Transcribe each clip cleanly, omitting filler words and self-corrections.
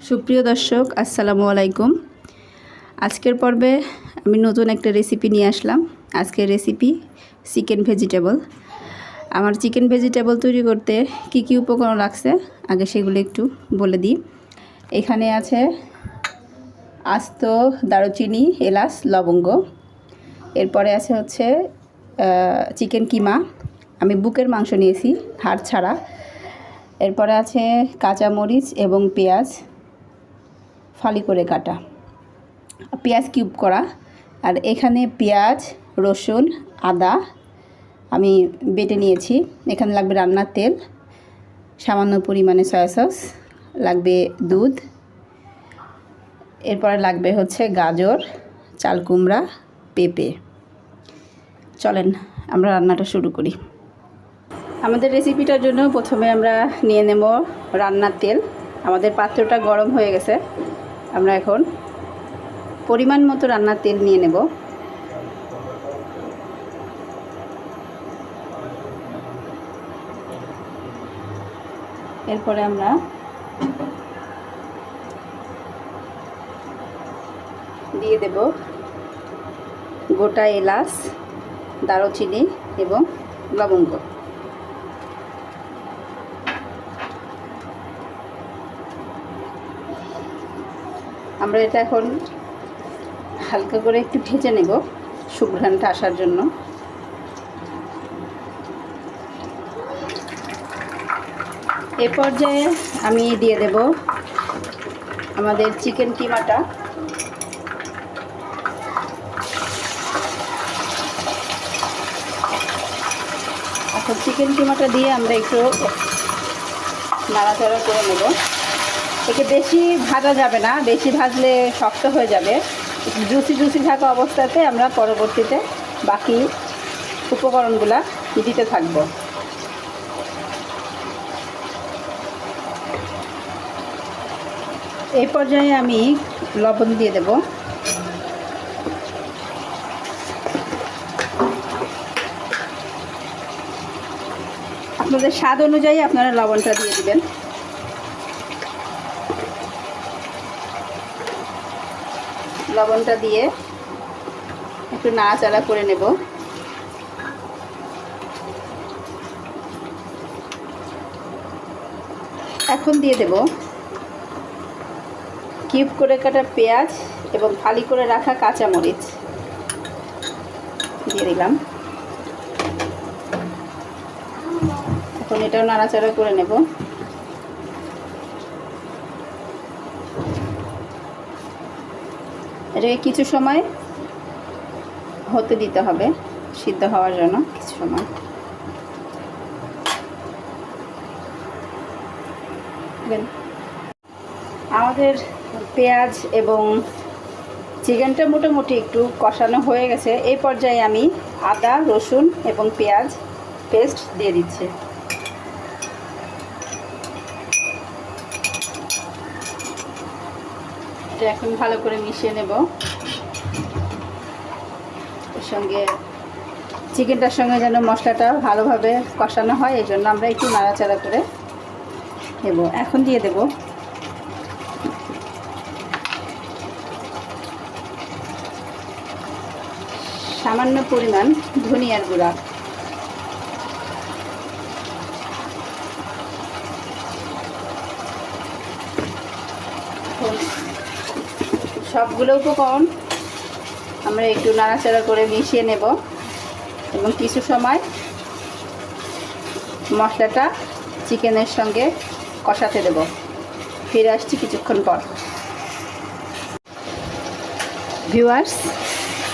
সুপ্রিয় দর্শক আসসালামু আলাইকুম। আজকের পর্বে আমি নতুন একটা রেসিপি নিয়ে আসলাম। আজকের রেসিপি চিকেন ভেজিটেবল। আমার চিকেন ভেজিটেবল তৈরি করতে কি কি উপকরণ লাগছে আগে সেগুলো একটু বলে দিই। এখানে আছে আস্ত দারুচিনি, এলাচ, লবঙ্গ। এরপরে আছে হচ্ছে চিকেন কিমা, আমি বুকের মাংস নিয়েছি, হাড় ছাড়া। এরপরে আছে কাঁচামরিচ এবং পেঁয়াজ ফালি করে কাটা, পেঁয়াজ কিউব করা। আর এখানে পেঁয়াজ, রসুন, আদা আমি বেটে নিয়েছি। এখানে লাগবে রান্নার তেল, সামান্য পরিমাণে সয়া সস, লাগবে দুধ, এরপরে লাগবে হচ্ছে গাজর, চাল কুমড়া, পেঁপে। চলেন আমরা রান্নাটা শুরু করি। আমাদের রেসিপিটার জন্য প্রথমে আমরা নিয়ে নেব রান্নার তেল। আমাদের পাত্রটা গরম হয়ে গেছে, আমরা এখন পরিমাণ মতো রান্নার তেল নিয়ে নেব। এরপরে আমরা দিয়ে দেব গোটা এলাচ, দারুচিনি এবং লবঙ্গ। আমরা এটা এখন হালকা করে একটু ভেজে নেব সুঘ্রাণটা আসার জন্য। এ পর্যায়ে আমি দিয়ে দেব আমাদের চিকেন কিমাটা। এখন চিকেন কিমাটা দিয়ে আমরা একটু নাড়াচাড়া করে নেব। একে বেশি ভাজা যাবে না, বেশি ভাজলে শক্ত হয়ে যাবে। জুসি থাকা অবস্থাতে আমরা পরবর্তীতে বাকি উপকরণগুলা দিতে থাকব। এই পর্যায়ে আমি লবণ দিয়ে দেব। আপনাদের স্বাদ অনুযায়ী আপনারা লবণটা দিয়ে দিবেন। লবণটা দিয়ে একটু নাড়াচাড়া করে নেব। এখন দিয়ে দেব কিউব করে কাটা পেঁয়াজ এবং ফালি করে রাখা কাঁচামরিচ দিয়ে দিলাম। এখন এটাও নাড়াচাড়া করে নেব। এটাকে কিছু সময় হতে দিতে হবে, সিদ্ধ হওয়ার জন্য কিছু সময়। আমাদের পেঁয়াজ এবং চিকেনটা মোটামুটি একটু কষানো হয়ে গেছে। এই পর্যায়ে আমি আদা, রসুন এবং পেঁয়াজ পেস্ট দিয়ে দিচ্ছি। এটা এখন ভালো করে মিশিয়ে নেব। এর সঙ্গে চিকেনটার সঙ্গে যেন মশলাটা ভালোভাবে কষানো হয়, এই জন্য আমরা একটু নাড়াচাড়া করে নেব। এখন দিয়ে দেব সামান্য পরিমাণ ধনিয়ার গুঁড়া। সবগুলো উপকরণ আমরা একটু নাড়াচাড়া করে মিশিয়ে নেব এবং কিছু সময় মশলাটা চিকেনের সঙ্গে কষাতে দেব। ফিরে আসছি কিছুক্ষণ পর। ভিউয়ার্স,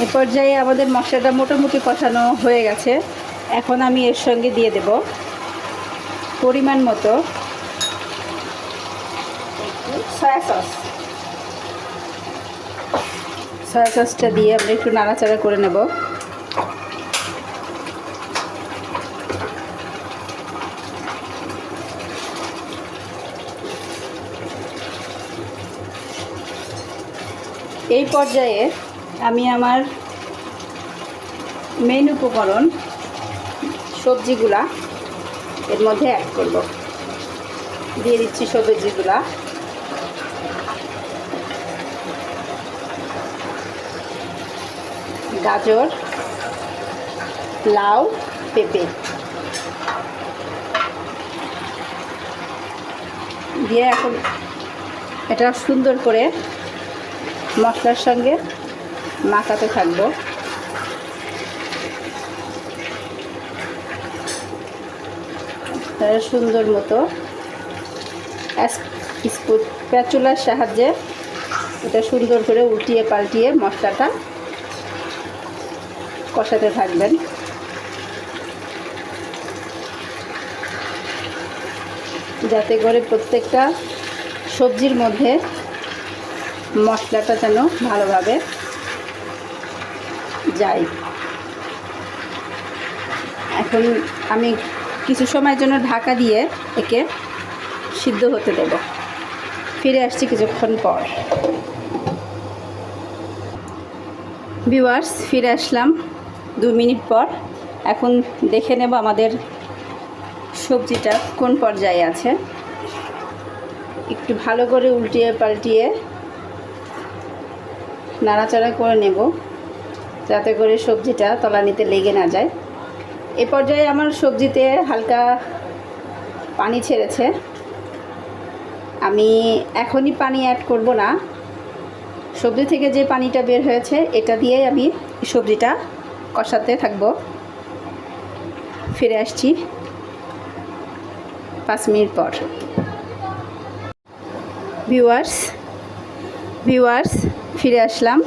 এ পর্যায়ে আমাদের মশলাটা মোটামুটি কষানো হয়ে গেছে। এখন আমি এর সঙ্গে দিয়ে দেব পরিমাণ মতো সয়া সস। সয়া সসটা দিয়ে আমরা একটু নাড়াচাড়া করে নেব। এই পর্যায়ে আমি আমার মেইন উপকরণ সবজিগুলা এর মধ্যে অ্যাড করব। দিয়ে দিচ্ছি সবজিগুলা। গাজর, লাউ, পেঁপে দিয়ে এখন এটা সুন্দর করে মশলার সঙ্গে মাখাতে থাকবো। সুন্দর মতো স্প্যাচুলার সাহায্যে এটা সুন্দর করে উল্টিয়ে পাল্টিয়ে মশলাটা কষাতে থাকবেন। যাতে করে প্রত্যেকটা সবজির মধ্যে মশলাটা যেন ভালোভাবে যায়। এখন আমি কিছু সময়ের জন্য ঢাকা দিয়ে একে সিদ্ধ হতে দেব। ফিরে আসছি কিছুক্ষণ পর। ভিউয়ার্স, ফিরে আসলাম 2 মিনিট পর। এখন দেখে নেব আমাদের সবজিটা কোন পর্যায়ে আছে। একটু ভালো করে উল্টিয়ে পাল্টিয়ে নাড়াচাড়া করে নেব, যাতে করে সবজিটা তলানিতে লেগে না যায়। এ পর্যায়ে আমার সবজিতে হালকা পানি ছেড়েছে। আমি এখনই পানি অ্যাড করব না, সবজি থেকে যে পানিটা বের হয়েছে এটা দিয়েই আমি সবজিটা কষাতে থাকব। ফিরে আসছি 5 মিনিট পর। ভিউয়ার্স ফিরে আসলাম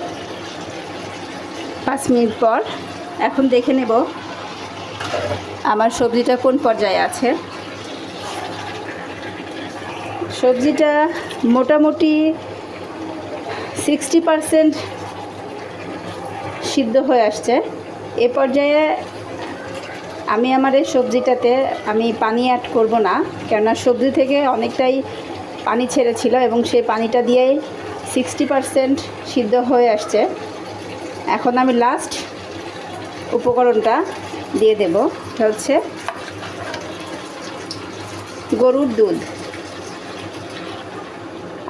5 মিনিট পর। এখন দেখে নেব আমার সবজিটা কোন পর্যায়ে আছে। সবজিটা মোটামুটি 60% সিদ্ধ হয়ে আসছে। এ পর্যায়ে আমি আমার এই সবজিটাতে আমি পানি অ্যাড করব না, কেননা সবজি থেকে অনেকটাই পানি ছেড়েছিল এবং সেই পানিটা দিয়েই 60% সিদ্ধ হয়ে আসছে। এখন আমি লাস্ট উপকরণটা দিয়ে দেব, এটা হচ্ছে গরুর দুধ।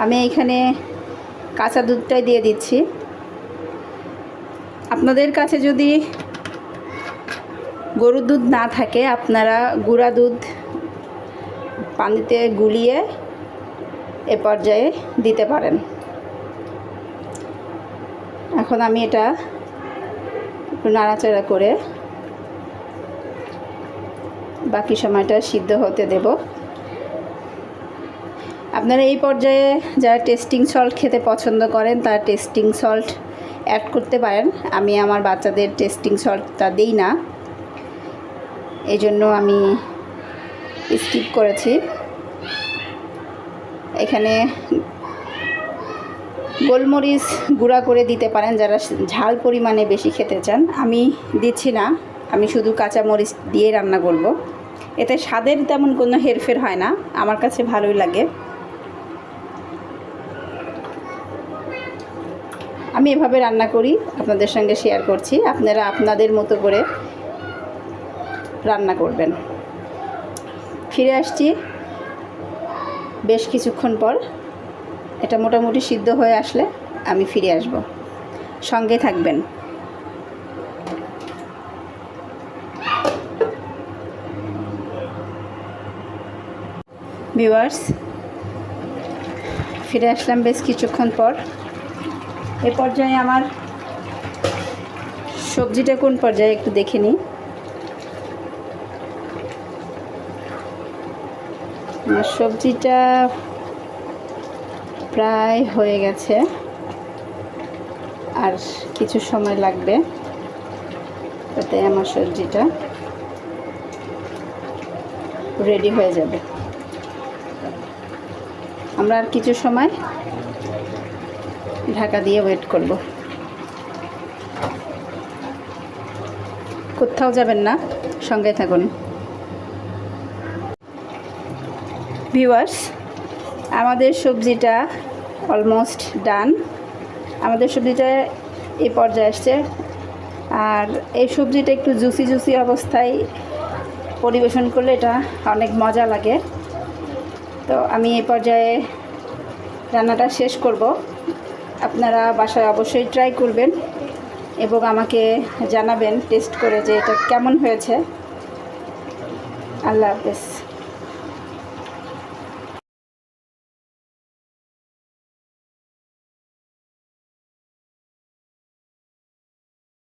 আমি এইখানে কাঁচা দুধটাই দিয়ে দিচ্ছি। আপনাদের কাছে যদি গরুর দুধ না থাকে, আপনারা গুঁড়া দুধ পানিতে গুলিয়ে এ পর্যায়ে দিতে পারেন। এখন আমি এটা একটু নাড়াচাড়া করে বাকি সময়টা সিদ্ধ হতে দেব। আপনারা এই পর্যায়ে যারা টেস্টিং সল্ট খেতে পছন্দ করেন তারা টেস্টিং সল্ট অ্যাড করতে পারেন। আমি আমার বাচ্চাদের টেস্টিং সল্টটা দিই না, এই জন্য আমি স্কিপ করেছি। এখানে গোলমরিচ গুঁড়া করে দিতে পারেন যারা ঝাল পরিমাণে বেশি খেতে চান। আমি দিচ্ছি না, আমি শুধু কাঁচা মরিচ দিয়ে রান্না করব। এতে স্বাদের তেমন কোনো হেরফের হয় না, আমার কাছে ভালোই লাগে। আমি এভাবে রান্না করি, আপনাদের সঙ্গে শেয়ার করছি। আপনারা আপনাদের মতো করে রান্না করবেন। ফিরে আসছি বেশ কিছুক্ষণ পর। এটা মোটামুটি সিদ্ধ হয়ে আসলে আমি ফিরে আসব, সঙ্গে থাকবেন। ভিউয়ার্স, ফিরে আসলাম বেশ কিছুক্ষণ পর। এ পর্যায়ে আমার সবজিটা কোন পর্যায়ে একটু দেখে নিই। আমার সবজিটা প্রায় হয়ে গেছে, আর কিছু সময় লাগবে, তাতে আমার সবজিটা রেডি হয়ে যাবে। আমরা আর কিছু সময় ঢাকা দিয়ে ওয়েট করব। কোথাও যাবেন না, সঙ্গে থাকুন। ভিউয়ার্স, আমাদের সবজিটা অলমোস্ট ডান। আমাদের সবজিটা এই পর্যায়ে আসছে, আর এই সবজিটা একটু জুসি অবস্থায় পরিবেশন করলে এটা অনেক মজা লাগে। তো আমি এই পর্যায়ে রান্নাটা শেষ করব। আপনারা বাসায় অবশ্যই ট্রাই করবেন। এবং আমাকে জানাবেন টেস্ট করে যে এটা কেমন হয়েছে। আল্লাহ হাফেজ।